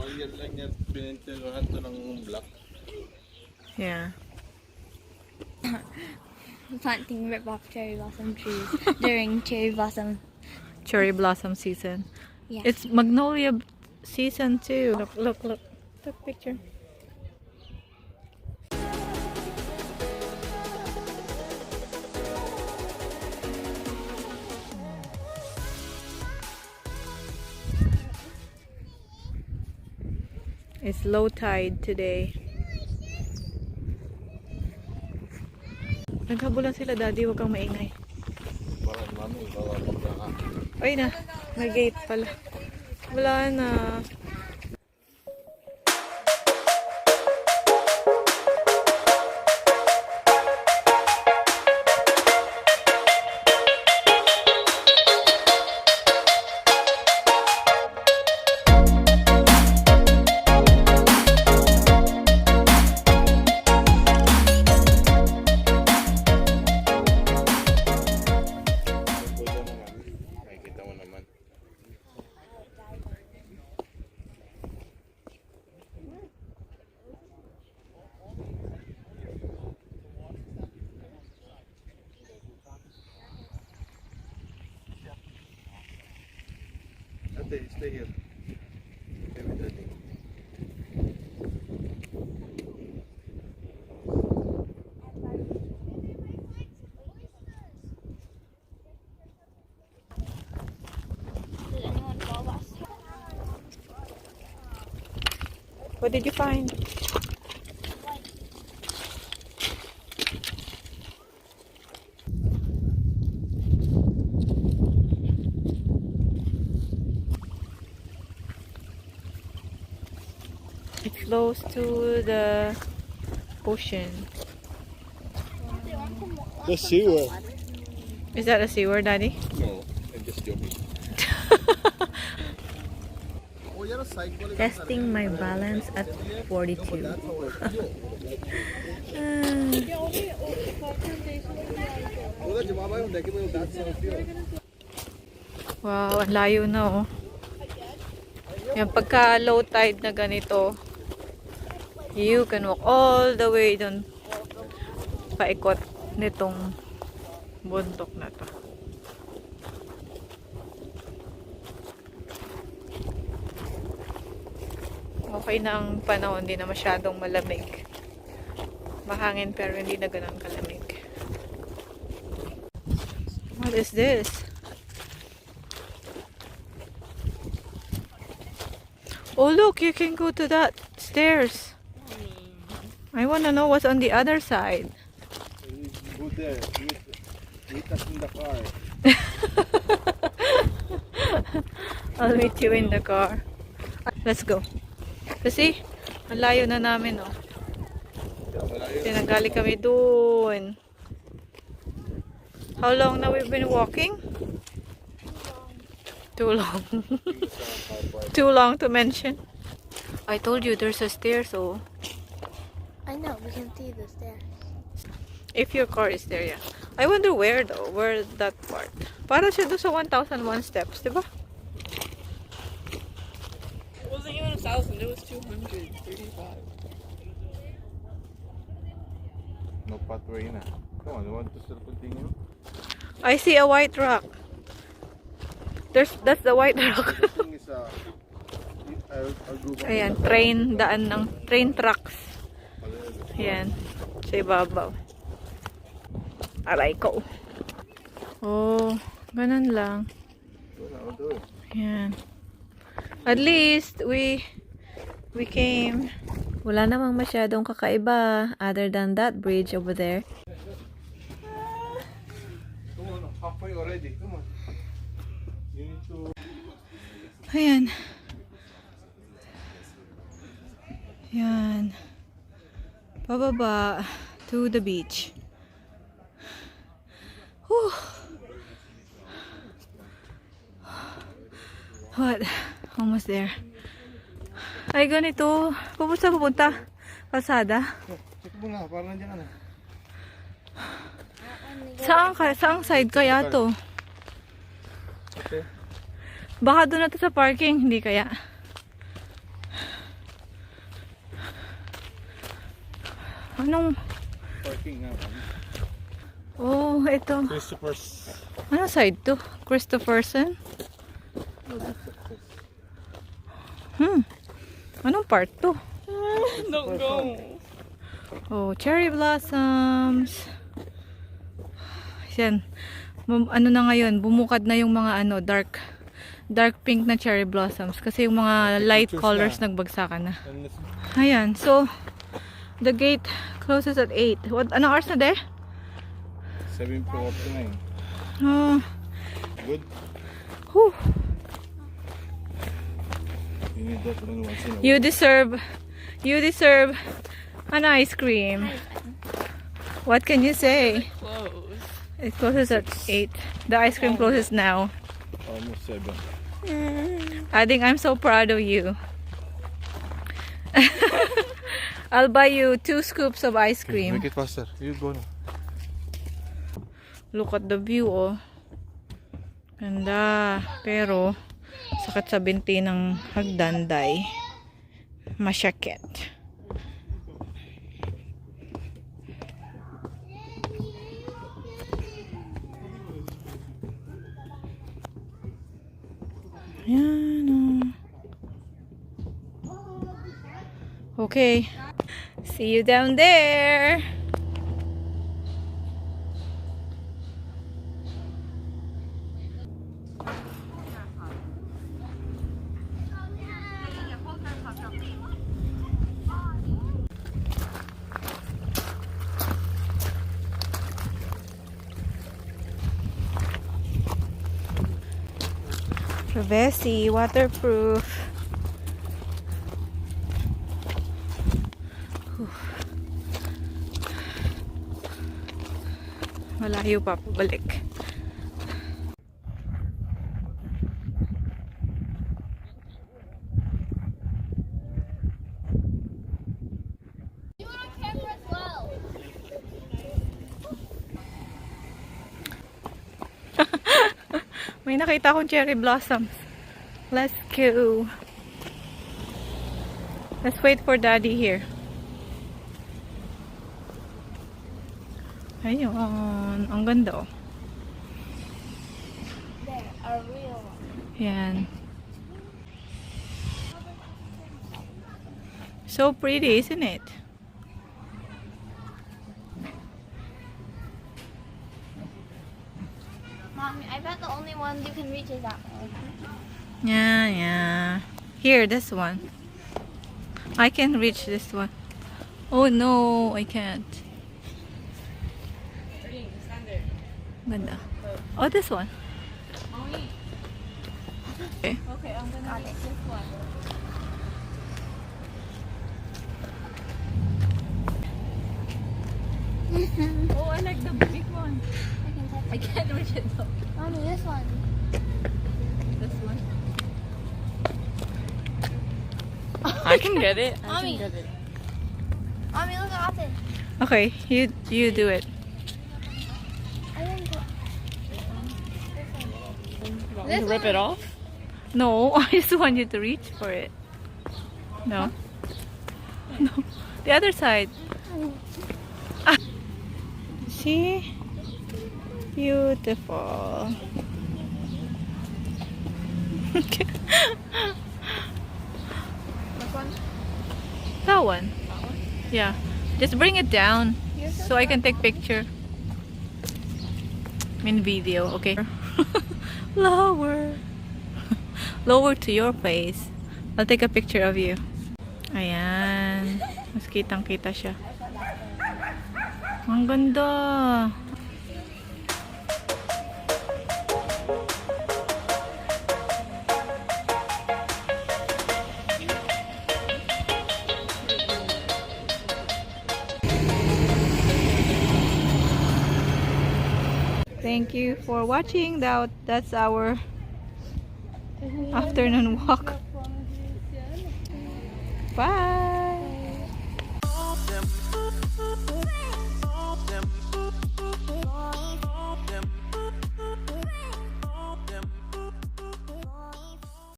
1 year lang niya pinintirahan to ng black. Yeah. Planting rip-off cherry blossom trees during Cherry blossom season. Yeah. It's magnolia season too. Look, look, look. Look, picture. It's low tide today. Naghabulan sila, daddy. Huwag kang maingay. Parang mami, bawa ka. Ay na, may gate pala. Wala na. Nakikita mo naman. Ate, stay here. Stay with Ate. Did anyone follow us? What did you find? It's close to the ocean. The sewer. Is that a sewer, Daddy? No, I'm just joking. Testing my balance at 42. Wow, ang layo na oh. Yan, pagka low tide na ganito, you can walk all the way dun paikot nitong bundok na to. Okay na ang panahon, hindi na masyadong malamig. Mahangin pero hindi na ganun kalamig. What is this? Oh look, you can go to that stairs. I want to know what's on the other side. Go there. Meet us in the car. I'll meet you in the car. Let's go. Kasi, ang layo na namin, oh. Tinagali kami doon. How long na we've been walking? Too long. Too long to mention. I told you there's a stair, so I know, we can see the stairs. if your car is there, yeah. I wonder where though, where that part. Para siya doon sa 1,001 steps, diba? It wasn't even 1,000, it was 235. No pathway na. Come on, you want to still continue? I see a white rock. That's the white rock. The thing is, I'll go back. Ayan, train, daan ng train tracks. Ayan, sa ibabaw. Aray ko. Oh, ganun lang. I'll do it. Ayan. At least, we came. Wala namang masyadong kakaiba other than that bridge over there. Come on, halfway already. Come on. You need to... Ayan. Ayan. Pababa to the beach. Whew. What? Almost there. Ay, ganito. Pupunta? Kalsada? Check mo nga, parang nandiyan ka na. Saang side kaya to? Okay. Baka doon na to sa parking. Hindi kaya. Anong... Parking nga. Oh, ito. Christopher's. Ano side to? Christopherson? Anong part to? Don't go. Oh, cherry blossoms. Yan. Ano na ngayon, bumukad na yung mga ano, dark pink na cherry blossoms kasi yung mga light colors nagbagsakan na. Ayan, so the gate closes at 8. Anong oras na de? 7 po up to 9. Oh. Good. Whew. You need that one once in a while. You deserve an ice cream. What can you say? Close. It closes at 8. The ice cream closes now. Almost 7. I think I'm so proud of you. I'll buy you 2 scoops of ice cream. Make it faster. You go now. Look at the view, oh. Ganda. Pero, sakit sa binti ng hagdanday. Masyakit. Ayan, oh. Okay. See you down there. Privacy, waterproof. Malayo pa pabalik. May nakita akong cherry blossoms. Let's go. Let's wait for daddy here. Ayun. Ang ganda, oh. There, a real one. Yan. So pretty, isn't it? Mommy, I bet the only one you can reach is that one. Yeah, yeah. Here, this one. I can reach this one. Oh no, I can't. Ganda. Oh, this one. Okay. Okay, I'm gonna get this one. Oh, I like the big one. I can't reach it though. Mommy, this one. This one. I can get it. Mommy. Mommy, look at it. Okay, you do it. I didn't go. Want me to rip it off? No, I just want you to reach for it. No. No. The other side. Ah. See? Beautiful. Which one? That one. That one? Yeah. Just bring it down so I can take picture. In video, okay? Lower. Lower to your face. I'll take a picture of you. Ayan. Mas kitang-kita siya. Ang ganda. Thank you for watching. That's our afternoon walk. Bye.